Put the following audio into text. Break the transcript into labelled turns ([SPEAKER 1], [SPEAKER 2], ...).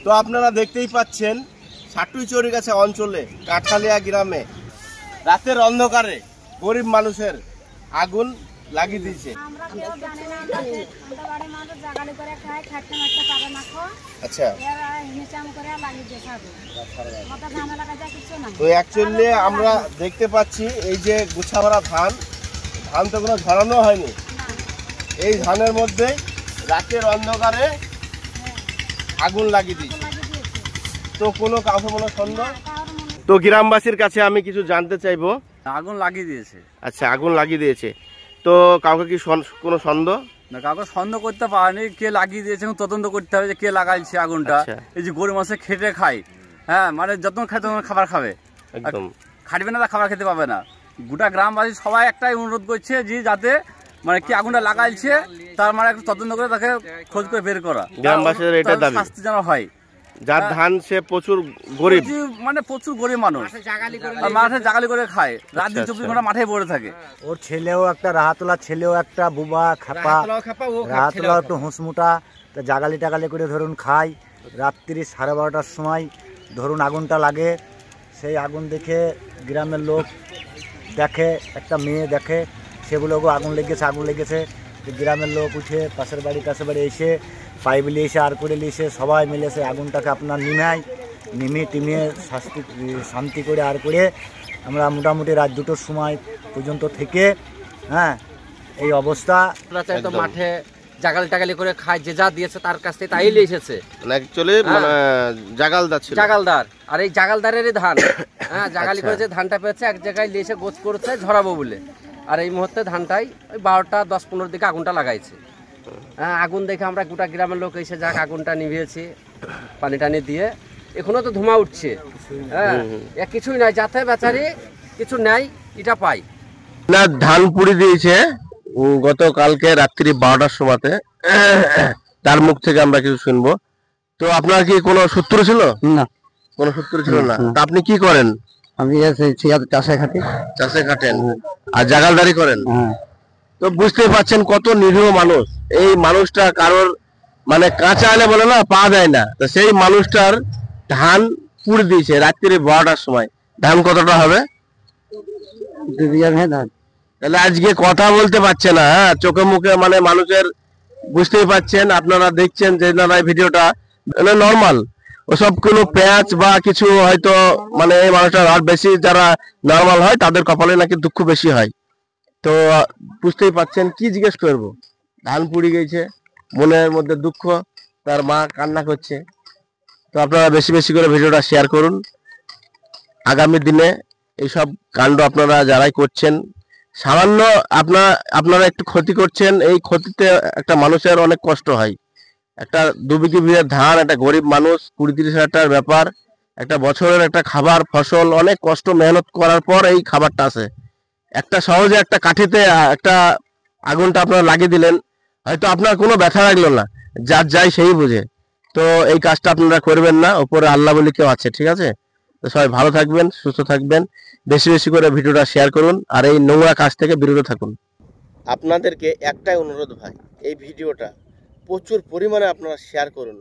[SPEAKER 1] তো আপনারা দেখতেই পাচ্ছেন সাটুইচড়িগাছা অঞ্চলে কাঠালিয়া গ্রামে রাতের অন্ধকারে গরিব মানুষের আগুন লাগিয়ে দিয়েছে। আচ্ছা, তো অ্যাকচুয়ালি আমরা দেখতে পাচ্ছি এই যে গুছাভরা ধান তো কোনো ঝরানো হয়নি, এই ধানের মধ্যে রাতের অন্ধকারে আগুন লাগিয়ে দিয়েছে। তো কোনো কাউকে মনে সন্দেহ, তো গ্রামবাসীর কাছে আমি কিছু জানতে চাইবো।
[SPEAKER 2] আগুন লাগিয়ে দিয়েছে।
[SPEAKER 1] আচ্ছা, আগুন লাগিয়ে দিয়েছে, তো কাউকে কি কোনো সন্দেহ?
[SPEAKER 2] না, কাউকে সন্দেহ করতে পারেনি। কে লাগিয়ে দিয়েছে তদন্ত করতে হবে যে কে লাগাইছে আগুনটা। এই যে গরিব মানুষ খেটে খায়, হ্যাঁ, মানে যত খায় তখন খাবার খাবে, একদম খাটবে না তা খাবার খেতে পাবে না। গোটা গ্রামবাসী সবাই একটাই অনুরোধ করছে যে যাতে মানে কি আগুনটা লাগাইছে তার মানে একটু তদন্ত করে তাকে খোঁজ করে বের করা।
[SPEAKER 1] গ্রামবাসীর এটা দাবি,
[SPEAKER 2] শাস্তি যেন হয়।
[SPEAKER 1] যার ধান সে প্রচুর গরিব,
[SPEAKER 2] মানে প্রচুর গরিব মানুষ, মাঠে জাগালি করে খায়, রাত দিন 24 ঘন্টা মাঠে পড়ে থাকে।
[SPEAKER 3] ওর ছেলেও একটা রাহাতলা, ছেলেও একটা বুবা খাপা, রাহাতলা একটু হুঁসমুটা, তা জাগালি টাগালি করে ধরুন খায়। রাত্রি 12:30টার সময় ধরুন আগুনটা লাগে। সেই আগুন দেখে গ্রামের লোক দেখে, একটা মেয়ে দেখে, সেগুলো আগুন লেগেছে। গ্রামের লোক উঠে পাশের বাড়ি এসে পাইপ নিয়ে এসে আর করে নিয়ে এসে সবাই মিলে সেই আগুনটাকে আপনার নিমিয়ে শান্তি করে আর করে আমরা মোটামুটি রাত 2টোর সময় পর্যন্ত থেকে, হ্যাঁ, এই অবস্থা।
[SPEAKER 4] তো মাঠে জাগালি টাগালি করে খায়, যে যা দিয়েছে তার কাছ থেকে তাই নিয়ে এসেছে। জাগালদার, আর এই জাগালদারেরই ধান, হ্যাঁ, জাগালি করে যে ধানটা পেয়েছে এক জায়গায় নিয়ে এসে গোছ করেছে ঝরাবো বলে। আর এই মুহূর্তে ধানটাই ওই 12টা 10-15 দিকে আগুনটা লাগাইছে। হ্যাঁ, আগুন দেখে আমরা গোটা গ্রামের লোক এসে যাক আগুনটা নিভিয়েছি পানি টানি দিয়ে। এখনো তো ধোঁয়া উঠছে, হ্যাঁ, কিছুই নাই, যাতে বেচারি কিছু নেই এটা পাই
[SPEAKER 1] না। ধান পুড়ে দিয়েছে গতকালকে রাত্রি 12টার সময়তে, তার মুখ থেকে আমরা কিছু শুনবো। তো আপনার কি কোনো সূত্র ছিল?
[SPEAKER 3] না,
[SPEAKER 1] কোনো সূত্র ছিল না। তা আপনি কি করেন?
[SPEAKER 3] আমি চাষে
[SPEAKER 1] কাটেন আর জাগালদারি করেন। তো বুঝতে পারছেন কত নিরীহ মানুষ। এই মানুষটা কারোর মানে কাঁচা এলে বলে না পা দেয় না, তো সেই মানুষটার ধান পুড়ে দিয়েছে রাত্রি 12টার সময়। ধান কতটা হবে? তাহলে আজকে কথা বলতে পারছে না, হ্যাঁ, চোখে মুখে মানে মানুষের, বুঝতেই পারছেন, আপনারা দেখছেন যে না ভিডিওটা নর্মাল, ওসব কোনো প্যাঁচ বা কিছু হয়তো মানে এই মানুষটা আর বেশি যারা নর্মাল হয় তাদের কপালে নাকি দুঃখ বেশি হয়। তো বুঝতেই পাচ্ছেন কি জিজ্ঞেস করবো, ধান পুড়ে গেছে, মনের মধ্যে দুঃখ, তার মা কান্না করছে। তো আপনারা বেশি বেশি করে ভিডিওটা শেয়ার করুন। আগামী দিনে এইসব কাণ্ড আপনারা যারাই করছেন, সামান্য আপনারা একটু ক্ষতি করছেন, এই ক্ষতিতে একটা মানুষের অনেক কষ্ট হয়। একটা 2 বিঘে ধান, একটা গরিব মানুষ, 20-30 হাজার টাকার ব্যাপার, একটা বছরের একটা খাবার ফসল, অনেক কষ্ট মেহনত করার পর এই খাবারটা আসে। একটা সহজে একটা কাঠিতে একটা আগুনটা আপনারা লাগিয়ে দিলেন, হয়তো আপনার কোনো ব্যথা লাগলো না, যার যাই সেই বুঝে। তো এই কাজটা আপনারা করবেন না, উপরে আল্লাহ বলে কেউ আছে, ঠিক আছে? তো সবাই ভালো থাকবেন, সুস্থ থাকবেন, বেশি বেশি করে ভিডিওটা শেয়ার করুন, আর এই নোংরা কাজ থেকে বিরত থাকুন। আপনাদেরকে একটাই অনুরোধ ভাই, এই ভিডিওটা প্রচুর পরিমাণে আপনারা শেয়ার করুন।